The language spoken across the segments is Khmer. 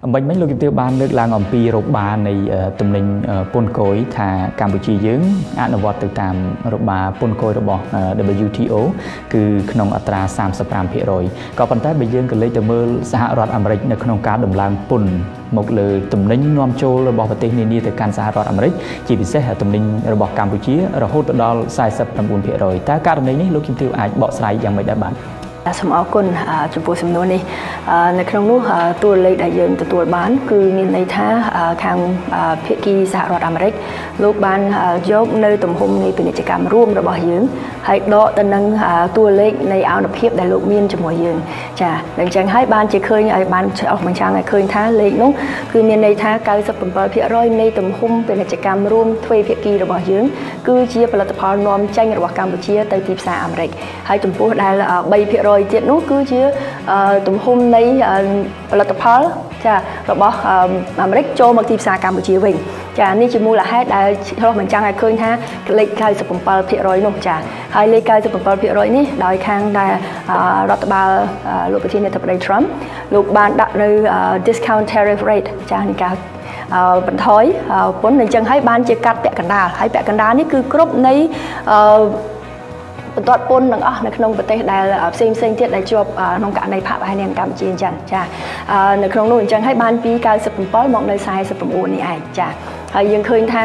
mình mấy lúc tiêu ban nước lang ngòm pi rộp baในtụm mình pôn cối thà Campuchia dưỡng anh vọt từ tam rộp ba pôn cối rộp WTO คือขนมอัตรา35%rồi có phần tay bây giờ cái lấy từ mưaសហរដ្ឋអាមេរិកនៅក្នុងការដំឡើងពន្ធមកលើទំនិញនាំចូលរបស់ប្រទេសនានាទៅកាន់សហរដ្ឋអាមេរិកជាពិសេសទំនិញរបស់កម្ពុជារហូតដល់49%តើករណីនេះលោកជំទាវអាចបកស្រាយយ៉ាងម៉េចដែរបាទសូមអរគុណចំពោះសំណួរនេះនៅក្នុងនោះតួលេខដែលយើងទទួលបានគឺមានន័យថាខាងភាគីសហរដ្ឋអាមេរិកលោកបានយកនៅទំហំនៃពាណិជ្ជកម្មរួមរបស់យើងហើយដកទៅនឹងតួលេខនៃអនុភាពដែលលោកមានជាមួយយើងចាអញ្ចឹងហើយបានជាឃើញឲ្យបានអស់បញ្ចាំងឲ្យឃើញថាលេខនោះគឺមានន័យថា97%នៃទំហំពាណិជ្ជកម្មរួមទ្វេភាគីរបស់យើងគឺជាផលិតផលនាំចេញរបស់កម្ពុជាទៅទីផ្សារអាមេរិកហើយចំពោះដែល3%ទៀតនោះគឺជាទំហំនៃផលិតផលចារបស់អាមេរិកចូលមកទីផ្សារកម្ពុជាវិញចានេះជាមូលហេតុដែលឆ្លុះបញ្ចាំងឲ្យឃើញថាលេខ97%នោះចាហើយលេខ97%នេះដោយខាងដែលរដ្ឋបាលលោកប្រធានាធិបតី Trump លោកបានដាក់នៅ discount tariff rate ចានៃការបន្ថយពន្ធអញ្ចឹងហើយបានជាកាត់ពាក់កណ្ដាលហើយពាក់កណ្ដាលនេះគឺគ្រប់នៃបន្ទាត់ពន្ធទាំងអស់នៅក្នុងប្រទេសដែលផ្សេងទៀតដែលជាប់ក្នុងករណីផាកប្រហែលនៅកម្ពុជាអញ្ចឹងចានៅក្នុងនោះអញ្ចឹងហើយបានពី97មកនៅ49នេះឯងចាហើយយើងឃើញថា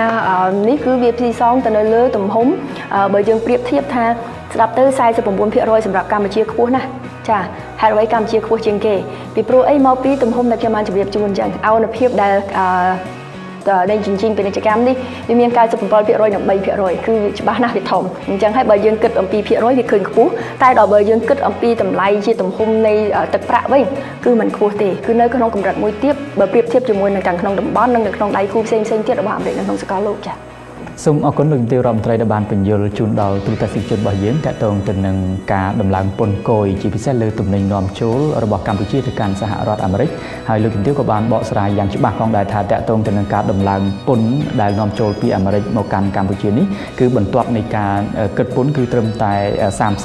នេះគឺវាផ្សំទៅនៅលើទំហំបើយើងប្រៀបធៀបថាស្ដាប់ទៅ49%សម្រាប់កម្ពុជាខ្ពស់ណាស់ចាហេតុអ្វីកម្ពុជាខ្ពស់ជាងគេពីព្រោះអីមកពីទំហំដែលខ្ញុំបានជម្រាបជូនអញ្ចឹងអនុភាពដែលដែលជញ្ជីងពាណិជ្ជកម្មនេះវាមាន97%និង3%គឺច្បាស់ណាស់វាធំអញ្ចឹងហើយបើយើងគិតអំពីភាគរយវាឃើញខ្ពស់តែដល់បើយើងគិតអំពីតម្លៃជាទំហំនៃទឹកប្រាក់វិញគឺមិនខ្ពស់ទេគឺនៅក្នុងកម្រិតមួយទៀតបើប្រៀបធៀបជាមួយនឹងទាំងក្នុងតំបន់និងនៅក្នុងដៃគូផ្សេងទៀតរបស់អាមេរិកនៅក្នុងសកលលោកចា៎សូមអរគុណលោកនាយករដ្ឋមន្ត្រីដែលបានបញ្យល់ជូនដល់ទូតទស្សនិកជនរបស់យើងទាក់ទងទៅនឹងការដំឡើងពន្ធគយជាពិសេសលើទំនិញនាំចូលរបស់កម្ពុជាទៅកាន់សហរដ្ឋអាមេរិកហើយលោកនាយកក៏បានបកស្រាយយ៉ាងច្បាស់ផងដែរថាទាក់ទងទៅនឹងការដំឡើងពន្ធដែលនាំចូលពីអាមេរិកមកកាន់កម្ពុជានេះគឺបន្ទាប់នៃការគិតពន្ធគឺត្រឹមតែ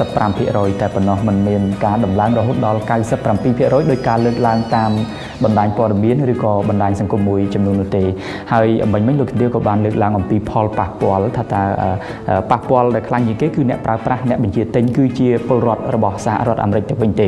35%តែប៉ុណ្ណោះមិនមានការដំឡើងរហូតដល់97%ដោយការលើកឡើងតាមបណ្ដាញព័ត៌មានឬក៏បណ្ដាញសង្គមមួយចំនួននោះទេហើយមិញលោកនាយកក៏បានលើកឡើងអំពីផលប៉ះពាល់ថាតើប៉ះពាល់ដែលខ្លាំងជាងគេគឺអ្នកប្រើប្រាស់អ្នកបញ្ជាទិញគឺជាពលរដ្ឋរបស់សហរដ្ឋអាមេរិកទៅវិញទេ